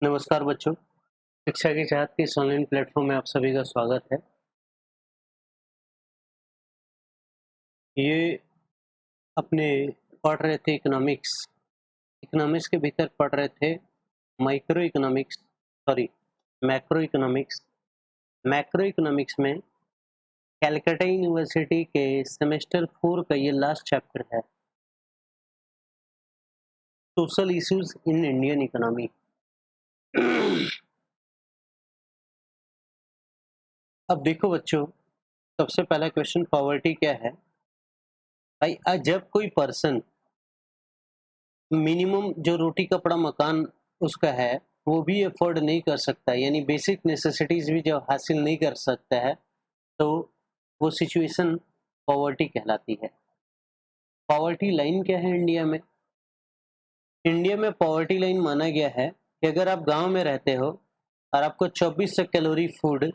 नमस्कार बच्चों, शिक्षा की चाहत के इस ऑनलाइन प्लेटफॉर्म में आप सभी का स्वागत है। ये अपने पढ़ रहे थे इकोनॉमिक्स। इकोनॉमिक्स के भीतर पढ़ रहे थे micro economics sorry macro economics. Macro economics में कैलकाटा यूनिवर्सिटी के सेमेस्टर 4 का ये लास्ट चैप्टर है, social issues in Indian economy. अब देखो बच्चों, सबसे पहला क्वेश्चन पॉवर्टी क्या है। भाई जब कोई पर्सन मिनिमम जो रोटी कपड़ा मकान उसका है वो भी अफोर्ड नहीं कर सकता, यानी बेसिक नेसेसिटीज भी जब हासिल नहीं कर सकता है तो वो सिचुएशन पॉवर्टी कहलाती है। पॉवर्टी लाइन क्या है इंडिया में? इंडिया में पॉवर्टी लाइन माना गया है कि अगर आप गांव में रहते हो और आपको 2400 कैलोरी फूड,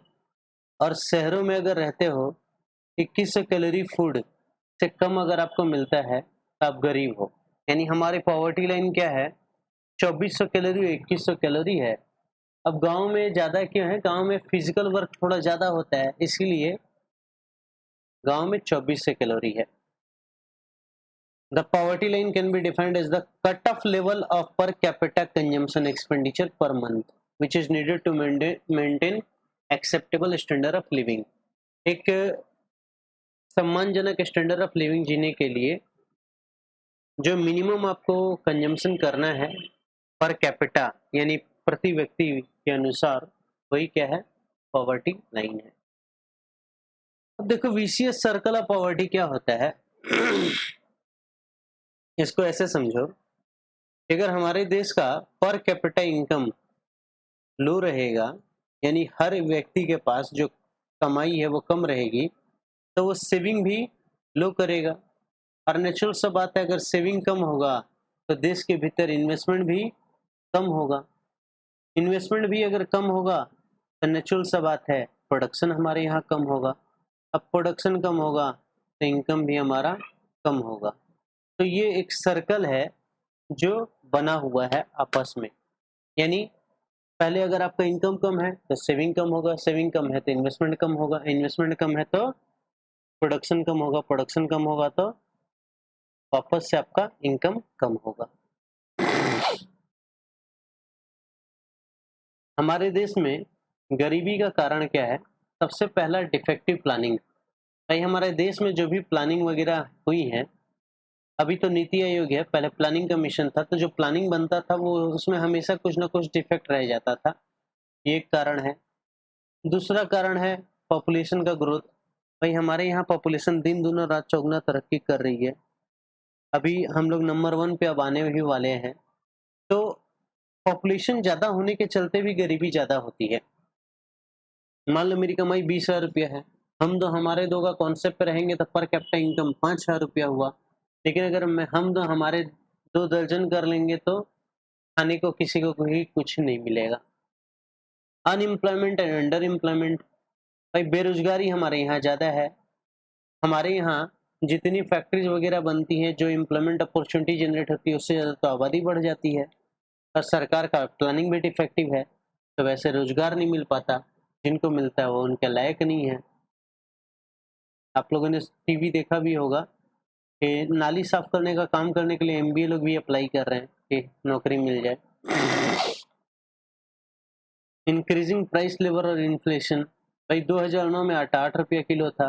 और शहरों में अगर रहते हो 2100 कैलोरी फूड से कम अगर आपको मिलता है तो आप गरीब हो। यानी हमारी पॉवर्टी लाइन क्या है? 2400 कैलोरी 2100 कैलोरी है। अब गांव में ज़्यादा क्यों है? गांव में फिजिकल वर्क थोड़ा ज़्यादा होता है, इसीलिए गांव में 2400 कैलोरी है। The poverty line can be defined as the cut off level of per capita consumption expenditure per month which is needed to maintain acceptable standard of living. एक सम्मानजनक स्टैंडर्ड ऑफ लिविंग जीने के लिए जो minimum आपको consumption करना है per capita यानी प्रति व्यक्ति के अनुसार, वही क्या है? पॉवर्टी लाइन है। अब देखो विशियस सर्कल ऑफ पॉवर्टी क्या होता है। इसको ऐसे समझो कि अगर हमारे देश का पर कैपिटा इनकम लो रहेगा, यानी हर व्यक्ति के पास जो कमाई है वो कम रहेगी, तो वो सेविंग भी लो करेगा। और नेचुरल सा बात है, अगर सेविंग कम होगा तो देश के भीतर इन्वेस्टमेंट भी कम होगा। इन्वेस्टमेंट भी अगर कम होगा तो नेचुरल सा बात है प्रोडक्शन हमारे यहाँ कम होगा। अब प्रोडक्शन कम होगा तो इनकम भी हमारा कम होगा। तो ये एक सर्कल है जो बना हुआ है आपस में। यानी पहले अगर आपका इनकम कम है तो सेविंग कम होगा, सेविंग कम है तो इन्वेस्टमेंट कम होगा, इन्वेस्टमेंट कम है तो प्रोडक्शन कम होगा, प्रोडक्शन कम होगा तो वापस से आपका इनकम कम होगा। हमारे देश में गरीबी का कारण क्या है? सबसे पहला डिफेक्टिव प्लानिंग। भाई हमारे देश में जो भी प्लानिंग वगैरह हुई है, अभी तो नीति आयोग है, पहले प्लानिंग कमीशन था, तो जो प्लानिंग बनता था वो उसमें हमेशा कुछ ना कुछ डिफेक्ट रह जाता था। ये एक कारण है। दूसरा कारण है पॉपुलेशन का ग्रोथ। भाई हमारे यहाँ पॉपुलेशन दिन दूना रात चौगुना तरक्की कर रही है। अभी हम लोग नंबर 1 पे अब आने ही वाले हैं। तो पॉपुलेशन ज़्यादा होने के चलते भी गरीबी ज़्यादा होती है। मान लो मेरी कमाई 20,000 रुपया है, हमारे दो का कॉन्सेप्ट पे रहेंगे तो पर कैपिटा इनकम 5,000 रुपया हुआ। लेकिन अगर हम दो हमारे 2 दर्जन कर लेंगे तो खाने को किसी को कोई कुछ नहीं मिलेगा। Unemployment and under employment. भाई बेरोजगारी हमारे यहाँ ज़्यादा है। हमारे यहाँ जितनी फैक्ट्रीज वगैरह बनती हैं, जो एम्प्लॉयमेंट अपॉर्चुनिटी जनरेट होती है, उससे ज़्यादा तो आबादी बढ़ जाती है। और सरकार का प्लानिंग भी डिफेक्टिव है, तो वैसे रोजगार नहीं मिल पाता। जिनको मिलता है वो उनके लायक नहीं है। आप लोगों ने टीवी देखा भी होगा कि नाली साफ करने का काम करने के लिए एमबीए लोग भी अप्लाई कर रहे हैं कि नौकरी मिल जाए। इंक्रीजिंग प्राइस लेवल और इन्फ्लेशन। भाई 2009 में आटा 8 रुपया किलो था,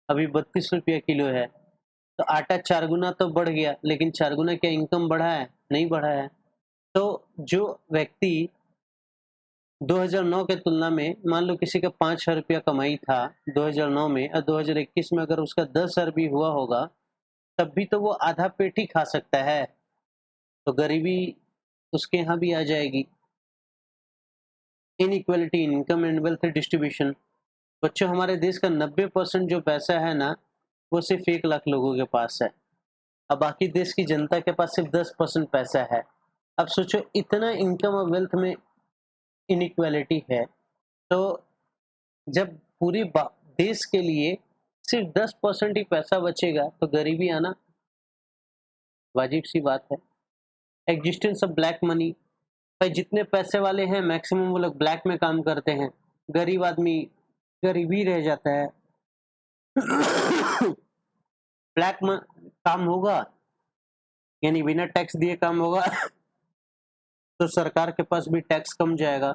अभी 32 रुपया किलो है। तो आटा 4 गुना तो बढ़ गया, लेकिन 4 गुना क्या इनकम बढ़ा है? नहीं बढ़ा है। तो जो व्यक्ति 2009 के तुलना में, मान लो किसी का 5,000 रुपया कमाई था 2009 में, और 2021 में अगर उसका 10,000 भी हुआ होगा, तब भी तो वो आधा पेट ही खा सकता है। तो गरीबी उसके यहाँ भी आ जाएगी। Inequality income and wealth distribution. बच्चों हमारे देश का 90% जो पैसा है ना, वो सिर्फ 1 लाख लोगों के पास है। अब बाकी देश की जनता के पास सिर्फ 10% पैसा है। अब सोचो इतना इनकम और वेल्थ में इनइक्वालिटी है, तो जब पूरी देश के लिए सिर्फ 10% ही पैसा बचेगा तो गरीबी आना वाजिब सी बात है। Existence of black money. भाई जितने पैसे वाले हैं मैक्सिमम वो लोग ब्लैक में काम करते हैं, गरीब आदमी गरीब ही रह जाता है। ब्लैक में काम होगा यानी बिना टैक्स दिए काम होगा तो सरकार के पास भी टैक्स कम जाएगा।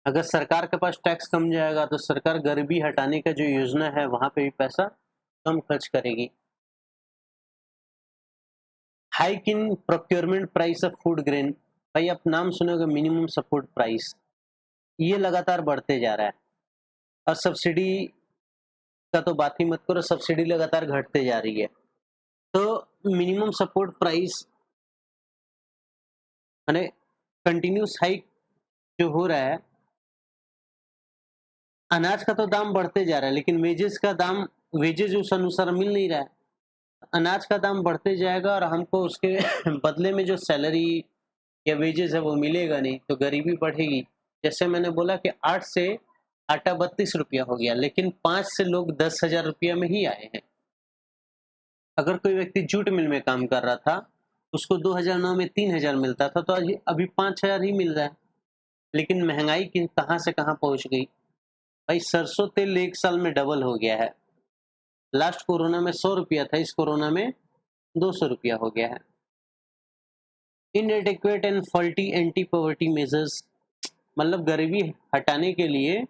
अगर सरकार के पास टैक्स कम जाएगा तो सरकार गरीबी हटाने का जो योजना है वहां पे भी पैसा कम खर्च करेगी। Hike in procurement price of food grain, भाई आप नाम सुनोगे मिनिमम सपोर्ट प्राइस, ये लगातार बढ़ते जा रहा है। और सब्सिडी का तो बात ही मत करो, सब्सिडी लगातार घटते जा रही है। तो मिनिमम सपोर्ट प्राइस यानी कंटिन्यूस हाइक जो हो रहा है, अनाज का तो दाम बढ़ते जा रहा है लेकिन वेजेस उस अनुसार मिल नहीं रहा है। अनाज का दाम बढ़ते जाएगा और हमको उसके बदले में जो सैलरी या वेजेस है वो मिलेगा नहीं, तो गरीबी बढ़ेगी। जैसे मैंने बोला कि 8 से आटा 32 रुपया हो गया, लेकिन 5 से लोग 10,000 रुपया में ही आए हैं। अगर कोई व्यक्ति जूट मिल में काम कर रहा था, उसको 2009 में 3,000 मिलता था, तो अभी 5,000 ही मिल रहा है। लेकिन महंगाई की कहाँ से कहाँ पहुंच गई भाई। सरसों तेल 1 साल में डबल हो गया है। लास्ट कोरोना में 100 रुपया था, इस कोरोना में 200 रुपया हो गया है। इनएडिक्वेट and faulty anti poverty measures, मतलब गरीबी हटाने के लिए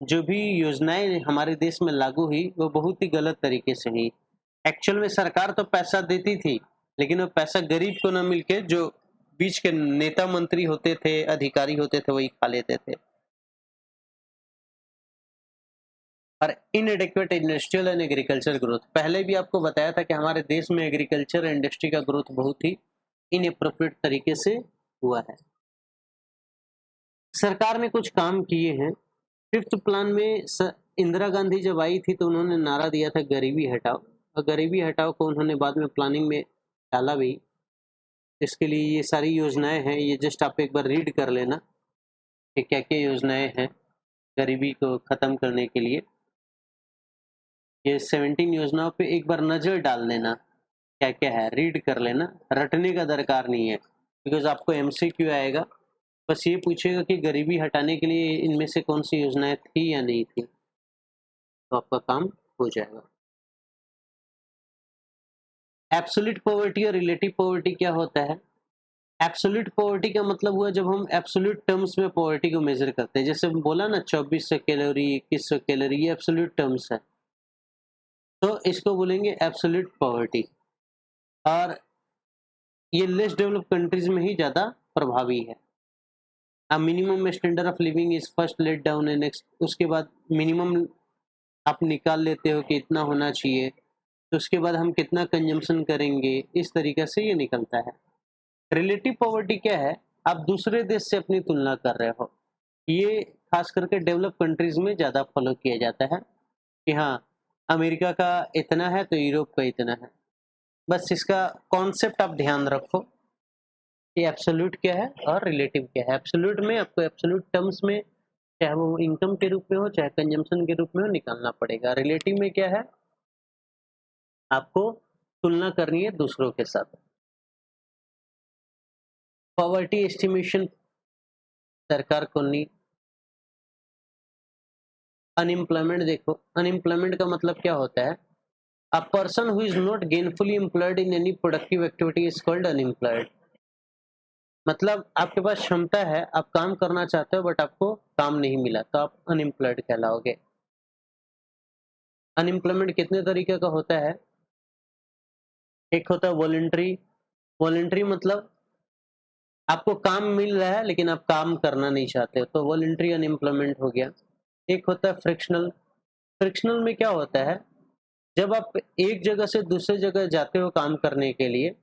जो भी योजनाएं हमारे देश में लागू हुई वो बहुत ही गलत तरीके से हुई। एक्चुअल में सरकार तो पैसा देती थी, लेकिन वो पैसा गरीब को न मिलके जो बीच के नेता मंत्री होते थे, अधिकारी होते थे, वही खा लेते थे। और इनएडिक्वेट इंडस्ट्रियल एंड एग्रीकल्चर ग्रोथ, पहले भी आपको बताया था कि हमारे देश में एग्रीकल्चर इंडस्ट्री का ग्रोथ बहुत ही इनएप्रोप्रिएट तरीके से हुआ है। सरकार ने कुछ काम किए हैं। 5th प्लान में इंदिरा गांधी जब आई थी तो उन्होंने नारा दिया था गरीबी हटाओ, और गरीबी हटाओ को उन्होंने बाद में प्लानिंग में डाला भी। इसके लिए ये सारी योजनाएं हैं, ये जस्ट आप एक बार रीड कर लेना कि क्या क्या योजनाएं हैं गरीबी को ख़त्म करने के लिए। ये 17 योजनाओं पे एक बार नज़र डाल लेना क्या क्या है, रीड कर लेना, रटने का दरकार नहीं है, बिकॉज आपको MCQ आएगा, बस ये पूछेगा कि गरीबी हटाने के लिए इनमें से कौन सी योजनाएं थी या नहीं थी, तो आपका काम हो जाएगा। एब्सोल्यूट पॉवर्टी और रिलेटिव पॉवर्टी क्या होता है? एब्सोल्यूट पॉवर्टी का मतलब हुआ जब हम एब्सोल्यूट टर्म्स में पॉवर्टी को मेजर करते हैं। जैसे बोला ना 2400 कैलोरी, 2100 कैलोरी, ये एब्सोल्यूट टर्म्स है, तो इसको बोलेंगे एब्सोल्यूट पॉवर्टी। और ये लेस डेवलप कंट्रीज में ही ज़्यादा प्रभावी है। अब minimum standard of living is first let down and next, उसके बाद मिनिमम आप निकाल लेते हो कि इतना होना चाहिए, तो उसके बाद हम कितना कंजम्पशन करेंगे, इस तरीके से ये निकलता है। रिलेटिव पॉवर्टी क्या है? आप दूसरे देश से अपनी तुलना कर रहे हो। ये खास करके डेवलप कंट्रीज में ज़्यादा फॉलो किया जाता है कि हाँ अमेरिका का इतना है तो यूरोप का इतना है। बस इसका कॉन्सेप्ट आप ध्यान रखो कि एब्सोल्यूट क्या है और रिलेटिव क्या है। एब्सोल्यूट में आपको एब्सोल्यूट टर्म्स में, चाहे वो इनकम के रूप में हो चाहे कंजम्पशन के रूप में हो, निकालना पड़ेगा। रिलेटिव में क्या है? आपको तुलना करनी है दूसरों के साथ। पॉवर्टी एस्टिमेशन सरकार को नहीं। अनएम्प्लॉयमेंट देखो, अनएम्प्लॉयमेंट का मतलब क्या होता है? A person who is not gainfully employed in any productive activity is called unemployed. मतलब आपके पास क्षमता है, आप काम करना चाहते हो बट आपको काम नहीं मिला, तो आप अनएम्प्लॉयड कहलाओगे। अनएम्प्लॉयमेंट कितने तरीके का होता है? एक होता है वॉलंटरी। वॉलंटरी मतलब आपको काम मिल रहा है लेकिन आप काम करना नहीं चाहते, तो वॉलंटरी अनएम्प्लॉयमेंट हो गया। एक होता है फ्रिक्शनल। फ्रिक्शनल में क्या होता है? जब आप एक जगह से दूसरे जगह जाते हो काम करने के लिए,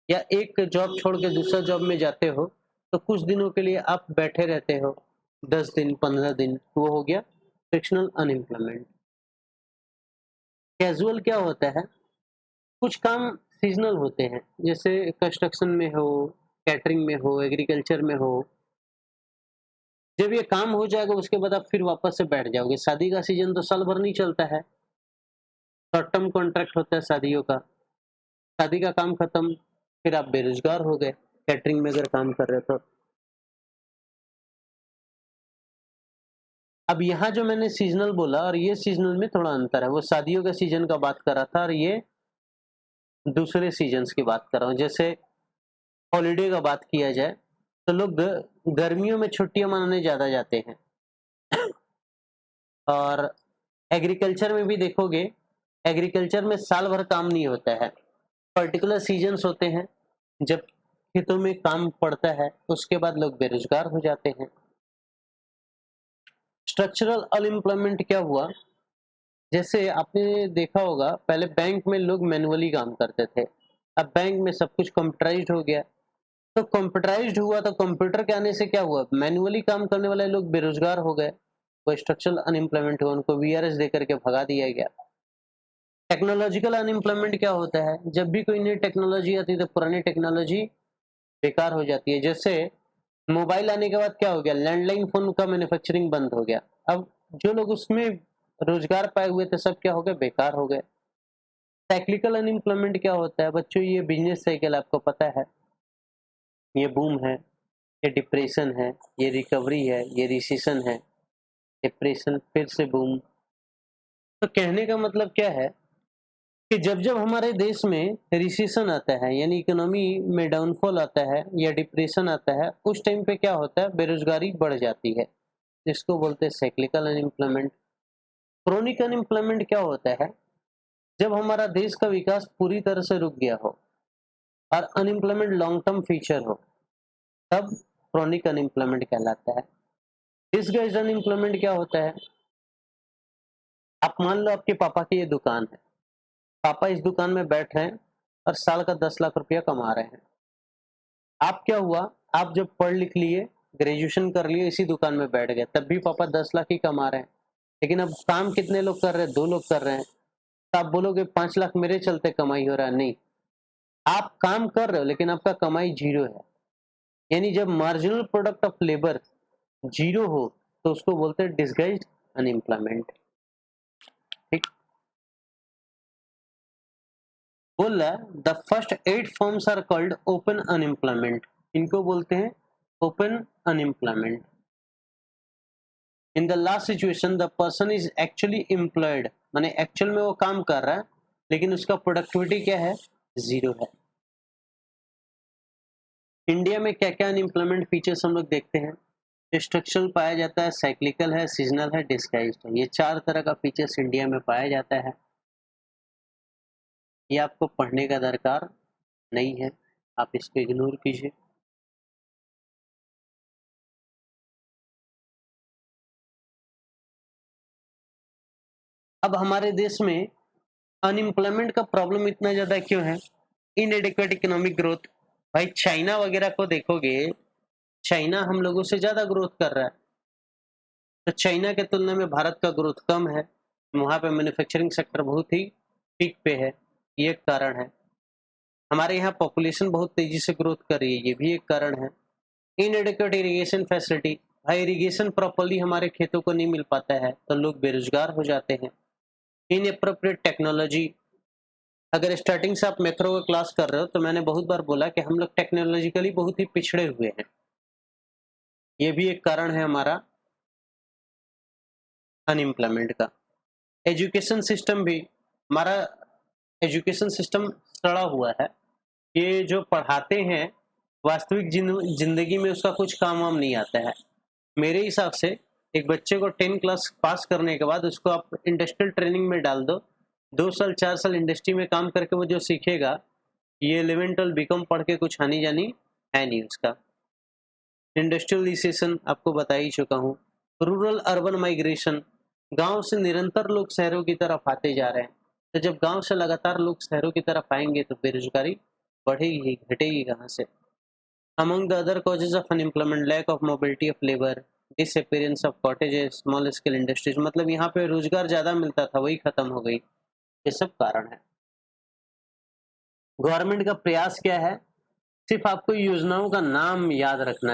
या एक जॉब छोड़ के दूसरा जॉब में जाते हो, तो कुछ दिनों के लिए आप बैठे रहते हो, 10 दिन 15 दिन, वो हो गया फ्रिक्शनल अनएम्प्लॉयमेंट। कैजुअल क्या होता है? कुछ काम सीजनल होते हैं, जैसे कंस्ट्रक्शन में हो, कैटरिंग में हो, एग्रीकल्चर में हो। जब ये काम हो जाएगा उसके बाद आप फिर वापस से बैठ जाओगे। शादी का सीजन तो साल भर नहीं चलता है, शॉर्ट टर्म कॉन्ट्रैक्ट होता है शादियों का। शादी का काम खत्म, फिर आप बेरोजगार हो गए। कैटरिंग में अगर काम कर रहे हो तो। अब यहाँ जो मैंने सीजनल बोला और ये सीजनल में थोड़ा अंतर है, वो शादियों का सीजन का बात कर रहा था और ये दूसरे सीजन्स की बात कर रहा हूँ। जैसे हॉलीडे का बात किया जाए तो लोग गर्मियों में छुट्टियां मनाने ज़्यादा जाते हैं। और एग्रीकल्चर में भी देखोगे, एग्रीकल्चर में साल भर काम नहीं होता है, पर्टिकुलर सीजन्स होते हैं जब खेतों में काम पड़ता है, उसके बाद लोग बेरोजगार हो जाते हैं। स्ट्रक्चरल अनएम्प्लॉयमेंट क्या हुआ, जैसे आपने देखा होगा पहले बैंक में लोग मैनुअली काम करते थे, अब बैंक में सब कुछ कंप्यूटराइज्ड हो गया। तो कंप्यूटराइज्ड हुआ तो कंप्यूटर के आने से क्या हुआ, मैनुअली काम करने वाले लोग बेरोजगार हो गए, वो स्ट्रक्चरल अनएम्प्लॉयमेंट हुआ, उनको वीआरएस दे करके भगा दिया गया। टेक्नोलॉजिकल अनएम्प्लॉयमेंट क्या होता है, जब भी कोई नई टेक्नोलॉजी आती है तो पुरानी टेक्नोलॉजी बेकार हो जाती है। जैसे मोबाइल आने के बाद क्या हो गया, लैंडलाइन फोन का मैन्युफैक्चरिंग बंद हो गया, अब जो लोग उसमें रोजगार पाए हुए थे सब क्या हो गए, बेकार हो गए। साइक्लिकल अनएम्प्लॉयमेंट क्या होता है बच्चों, ये बिजनेस साइकिल आपको पता है, ये बूम है, ये डिप्रेशन है, ये रिकवरी है, ये रिसेशन है, डिप्रेशन फिर से बूम। तो कहने का मतलब क्या है कि जब जब हमारे देश में रिसेशन आता है यानी इकोनॉमी में डाउनफॉल आता है या डिप्रेशन आता है, उस टाइम पे क्या होता है, बेरोजगारी बढ़ जाती है, जिसको बोलते हैं साइक्लिकल अनएम्प्लॉयमेंट। क्रोनिक अनएम्प्लॉयमेंट क्या होता है, जब हमारा देश का विकास पूरी तरह से रुक गया हो और अनएम्प्लॉयमेंट लॉन्ग टर्म फीचर हो, तब क्रोनिक अनएम्प्लॉयमेंट कहलाता है। डिसगाइज्ड अनएम्प्लॉयमेंट क्या होता है, आप मान लो आपके पापा की ये दुकान है, पापा इस दुकान में बैठ रहे हैं और साल का 10 लाख रुपया कमा रहे हैं। आप क्या हुआ, आप जब पढ़ लिख लिए, ग्रेजुएशन कर लिए, इसी दुकान में बैठ गए, तब भी पापा 10 लाख ही कमा रहे हैं। लेकिन अब काम कितने लोग कर रहे हैं, 2 लोग कर रहे हैं, तो आप बोलोगे 5 लाख मेरे चलते कमाई हो रहा है, नहीं, आप काम कर रहे हो लेकिन आपका कमाई जीरो है। यानी जब marginal product of labour zero हो तो उसको बोलते हैं डिसगाइज्ड अनएम्प्लॉयमेंट। ठीक, बोल रहा है the first 8 forms are called open unemployment, इनको बोलते हैं open unemployment. In the last situation the person is actually employed, माने एक्चुअल में वो काम कर रहा है लेकिन उसका प्रोडक्टिविटी क्या है, जीरो है। इंडिया में क्या क्या अनएम्प्लॉयमेंट फीचर्स हम लोग देखते हैं, स्ट्रक्चरल पाया जाता है, साइक्लिकल है, सीजनल है, डिस्गाइज्ड है, ये 4 तरह का फीचर्स इंडिया में पाया जाता है। ये आपको पढ़ने का दरकार नहीं है, आप इसको इग्नोर कीजिए। अब हमारे देश में अनएम्प्लॉयमेंट का प्रॉब्लम इतना ज्यादा क्यों है, इनएडिक्वेट इकोनॉमिक ग्रोथ। भाई चाइना वगैरह को देखोगे, चाइना हम लोगों से ज्यादा ग्रोथ कर रहा है, तो चाइना के तुलना में भारत का ग्रोथ कम है, वहाँ पे मैन्युफैक्चरिंग सेक्टर बहुत ही पीक पे है, ये एक कारण है। हमारे यहाँ पॉपुलेशन बहुत तेजी से ग्रोथ कर रही है, ये भी एक कारण है। इनएडिक्वेट इरिगेशन फैसिलिटी, भाई इरिगेशन प्रॉपर्ली हमारे खेतों को नहीं मिल पाता है तो लोग बेरोजगार हो जाते हैं। इनएप्रोप्रिएट टेक्नोलॉजी, अगर स्टार्टिंग से आप मैक्रो का क्लास कर रहे हो तो मैंने बहुत बार बोला कि हम लोग टेक्नोलॉजिकली बहुत ही पिछड़े हुए हैं, ये भी एक कारण है हमारा अनएम्प्लॉयमेंट का। एजुकेशन सिस्टम भी, हमारा एजुकेशन सिस्टम सड़ा हुआ है, ये जो पढ़ाते हैं वास्तविक जिंदगी में उसका कुछ काम वाम नहीं आता है। मेरे हिसाब से एक बच्चे को 10 क्लास पास करने के बाद उसको आप इंडस्ट्रियल ट्रेनिंग में डाल दो, 2 साल 4 साल इंडस्ट्री में काम करके वो जो सीखेगा, ये 11 12 बीकॉम पढ़ के कुछ आनी जानी है नहीं उसका। इंडस्ट्रियलाइजेशन आपको बता ही चुका हूँ। रूरल अर्बन माइग्रेशन, गांव से निरंतर लोग शहरों की तरफ आते जा रहे हैं, तो जब गांव से लगातार लोग शहरों की तरफ आएंगे तो बेरोजगारी बढ़ेगी, घटेगी कहाँ से। Among the other causes of unemployment, lack of mobility of labour, disappearance of cottages, small scale industries, मतलब यहाँ पे रोजगार ज्यादा मिलता था वही खत्म हो गई, ये सब कारण है। गवर्नमेंट का प्रयास क्या है, सिर्फ आपको योजनाओं का नाम याद रखना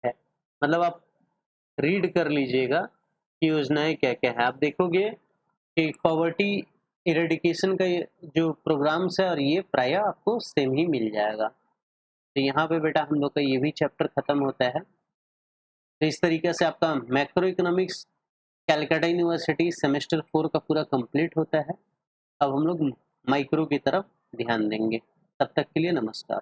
है, मतलब आप रीड कर लीजिएगा कि योजनाएं क्या क्या है, आप देखोगे कि पॉवर्टी इरेडिकेशन का जो प्रोग्राम्स है और ये प्राय आपको सेम ही मिल जाएगा। तो यहाँ पे बेटा हम लोग का ये भी चैप्टर खत्म होता है। तो इस तरीके से आपका macro economics Calcutta university semester 4 का पूरा कंप्लीट होता है। अब हम लोग माइक्रो की तरफ ध्यान देंगे। तब तक के लिए नमस्कार।